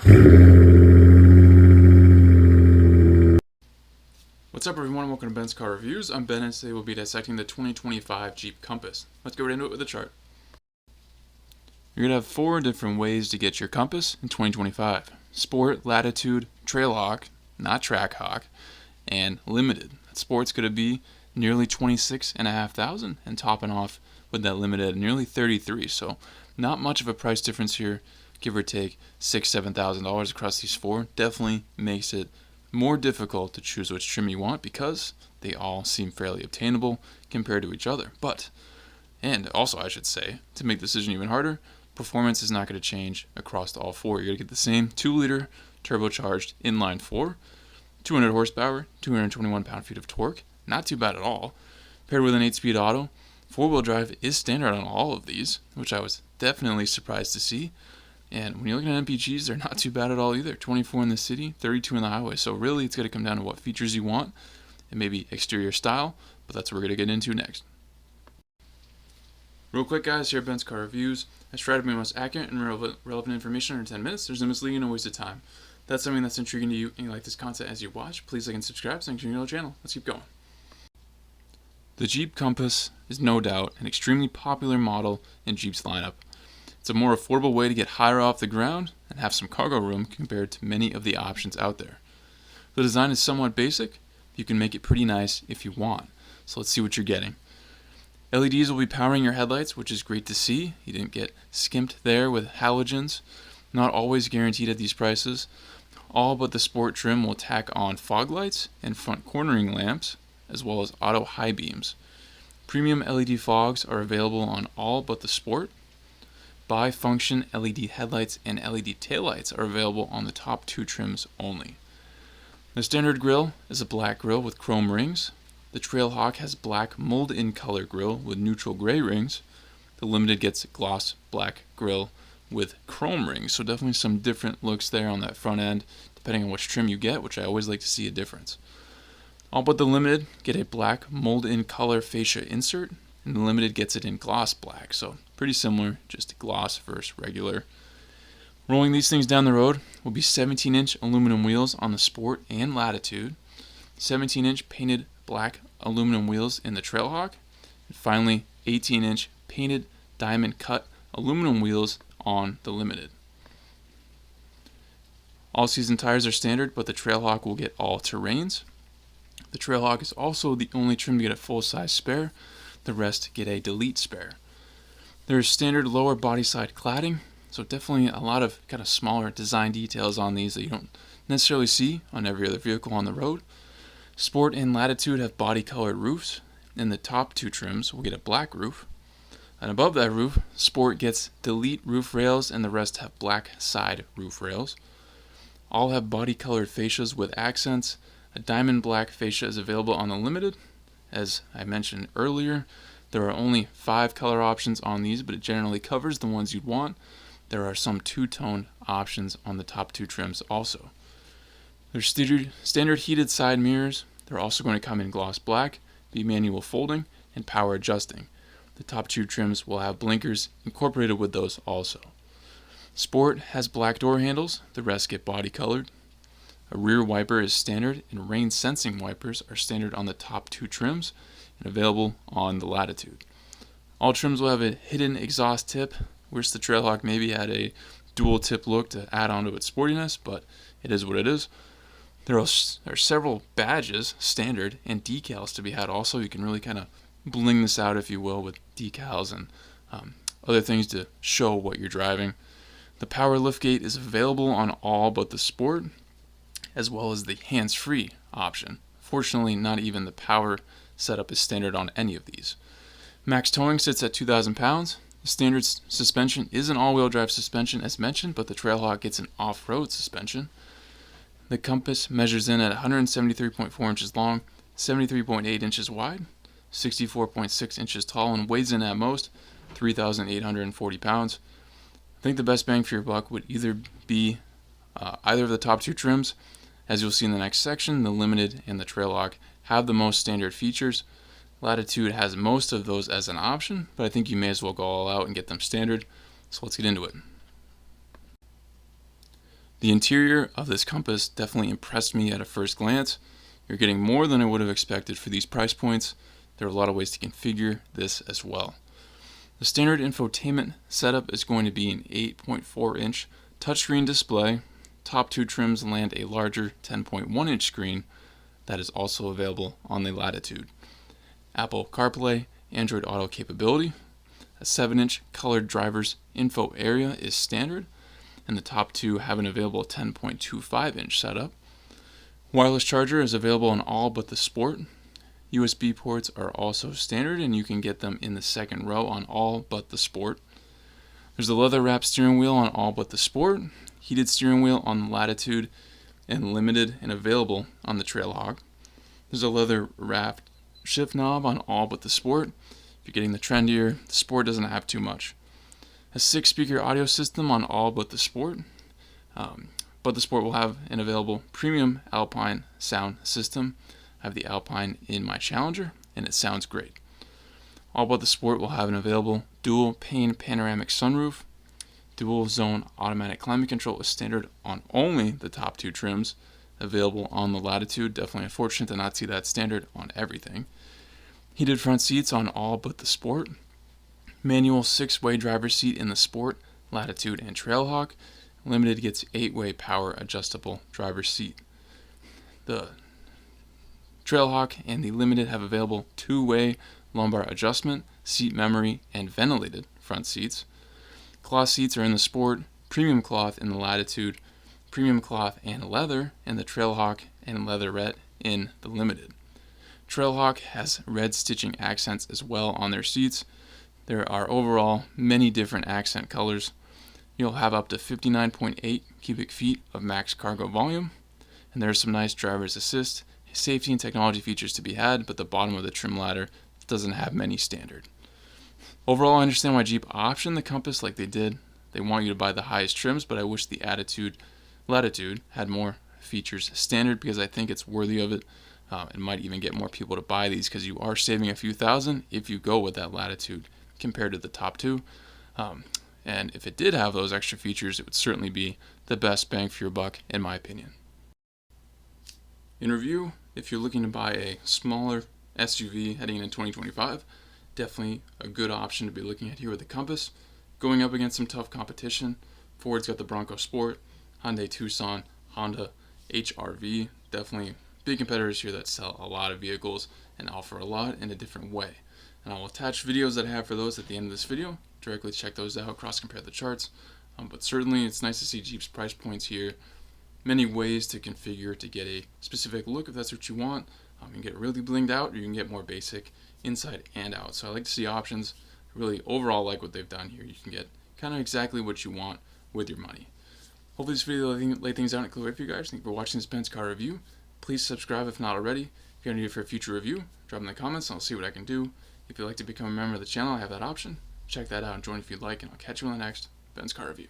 What's up everyone, and welcome to Ben's Car Reviews. I'm Ben and today we'll be dissecting the 2025 Jeep Compass. Let's get right into it with a chart. You're going to have 4 different ways to get your Compass in 2025. Sport, Latitude, Trailhawk, not Trackhawk, and Limited. That Sport's going to be nearly $26,500 and topping off with that Limited at nearly $33,000. So not much of a price difference here, give or take $6,000-$7,000 across these 4. Definitely makes it more difficult to choose which trim you want because they all seem fairly obtainable compared to each other. And also I should say, to make the decision even harder, performance is not going to change across all 4. You're going to get the same 2-liter turbocharged inline 4, 200 horsepower, 221 pound-feet of torque. Not too bad at all. Paired with an 8-speed auto, 4-wheel drive is standard on all of these, which I was definitely surprised to see. And when you're looking at MPGs, they're not too bad at all either. 24 in the city, 32 in the highway. So really, it's going to come down to what features you want and maybe exterior style, but that's what we're going to get into next. Real quick, guys, here at Ben's Car Reviews, I try to be the most accurate and relevant information under 10 minutes. There's no misleading, no waste of time. If that's something that's intriguing to you and you like this content as you watch, please like and subscribe so you can continue the channel. Let's keep going. The Jeep Compass is no doubt an extremely popular model in Jeep's lineup. It's a more affordable way to get higher off the ground and have some cargo room compared to many of the options out there. The design is somewhat basic, but you can make it pretty nice if you want. So let's see what you're getting. LEDs will be powering your headlights, which is great to see. You didn't get skimped there with halogens. Not always guaranteed at these prices. All but the Sport trim will tack on fog lights and front cornering lamps, as well as auto high beams. Premium LED fogs are available on all but the Sport. Bi-function LED headlights and LED taillights are available on the top 2 trims only. The standard grille is a black grille with chrome rings. The Trailhawk has black mold-in color grille with neutral gray rings. The Limited gets a gloss black grille with chrome rings, so definitely some different looks there on that front end, depending on which trim you get, which I always like to see a difference. All but the Limited get a black mold-in color fascia insert, and the Limited gets it in gloss black, so pretty similar, just gloss versus regular. Rolling these things down the road will be 17-inch aluminum wheels on the Sport and Latitude, 17-inch painted black aluminum wheels in the Trailhawk, and finally 18-inch painted diamond cut aluminum wheels on the Limited. All-season tires are standard, but the Trailhawk will get all terrains. The Trailhawk is also the only trim to get a full-size spare. The rest get a delete spare. There's standard lower body side cladding, so definitely a lot of kind of smaller design details on these that you don't necessarily see on every other vehicle on the road. Sport and Latitude have body colored roofs, and the top 2 trims will get a black roof. And above that roof, Sport gets delete roof rails and the rest have black side roof rails. All have body colored fascias with accents. A diamond black fascia is available on the Limited. As I mentioned earlier, there are only 5 color options on these, but it generally covers the ones you'd want. There are some 2-tone options on the top 2 trims also. There's standard heated side mirrors. They're also going to come in gloss black, be manual folding, and power adjusting. The top 2 trims will have blinkers incorporated with those also. Sport has black door handles, the rest get body colored. A rear wiper is standard, and rain sensing wipers are standard on the top 2 trims and available on the Latitude. All trims will have a hidden exhaust tip. Wish the Trailhawk maybe had a dual tip look to add on to its sportiness, but it is what it is. There are several badges, standard, and decals to be had also. You can really kind of bling this out, if you will, with decals and other things to show what you're driving. The power liftgate is available on all but the Sport, as well as the hands-free option. Fortunately, not even the power setup is standard on any of these. Max towing sits at 2,000 pounds. The standard suspension is an all-wheel drive suspension as mentioned, but the Trailhawk gets an off-road suspension. The Compass measures in at 173.4 inches long, 73.8 inches wide, 64.6 inches tall, and weighs in at most 3,840 pounds. I think the best bang for your buck would either be either of the top 2 trims. As you'll see in the next section, the Limited and the Trailhawk have the most standard features. Latitude has most of those as an option, but I think you may as well go all out and get them standard. So let's get into it. The interior of this compass definitely impressed me at a first glance. You're getting more than I would have expected for these price points. There are a lot of ways to configure this as well. The standard infotainment setup is going to be an 8.4-inch touchscreen display. Top two trims land a larger 10.1-inch screen that is also available on the Latitude. Apple CarPlay, Android Auto capability. A 7-inch colored driver's info area is standard, and the top two have an available 10.25-inch setup. Wireless charger is available on all but the Sport. USB ports are also standard, and you can get them in the second row on all but the Sport. There's a leather-wrapped steering wheel on all but the Sport, heated steering wheel on the Latitude, and limited and available on the Trailhawk. There's a leather-wrapped shift knob on all but the Sport. If you're getting the trendier, the Sport doesn't have too much. A 6-speaker audio system on all but the Sport. But the Sport will have an available premium Alpine sound system. I have the Alpine in my Challenger, and it sounds great. All but the Sport will have an available dual pane panoramic sunroof. Dual zone automatic climate control is standard on only the top two trims. Available on the Latitude. Definitely unfortunate to not see that standard on everything. Heated front seats on all but the Sport. Manual 6-way driver's seat in the Sport, Latitude, and Trailhawk. Limited gets 8-way power adjustable driver's seat. The Trailhawk and the Limited have available 2-way lumbar adjustment, seat memory, and ventilated front seats. Cloth seats are in the Sport, premium cloth in the Latitude, premium cloth and leather in the Trailhawk, and leatherette in the Limited. Trailhawk has red stitching accents as well on their seats. There are overall many different accent colors. You'll have up to 59.8 cubic feet of max cargo volume, and there's some nice driver's assist, safety, and technology features to be had, but the bottom of the trim ladder doesn't have many standard. Overall, I understand why Jeep optioned the Compass like they did. They want you to buy the highest trims, but I wish the Latitude had more features standard, because I think it's worthy of it. It might even get more people to buy these, because you are saving a few thousand if you go with that Latitude compared to the top two. And if it did have those extra features, it would certainly be the best bang for your buck, in my opinion. In review, if you're looking to buy a smaller SUV heading into 2025, definitely a good option to be looking at here with the Compass. Going up against some tough competition, Ford's got the Bronco Sport, Hyundai Tucson, Honda HR-V, definitely big competitors here that sell a lot of vehicles and offer a lot in a different way. And I will attach videos that I have for those at the end of this video. Directly check those out, cross-compare the charts. But certainly it's nice to see Jeep's price points here. Many ways to configure to get a specific look if that's what you want. You can get really blinged out, or you can get more basic inside and out. So I like to see options. Really overall like what they've done here. You can get kind of exactly what you want with your money. Hopefully this video laid things out in a clear way for you guys. Thank you for watching this Benz car review. Please subscribe if not already. If you're need for a future review, drop in the comments and I'll see what I can do. If you'd like to become a member of the channel, I have that option. Check that out and join if you'd like, and I'll catch you on the next Benz car review.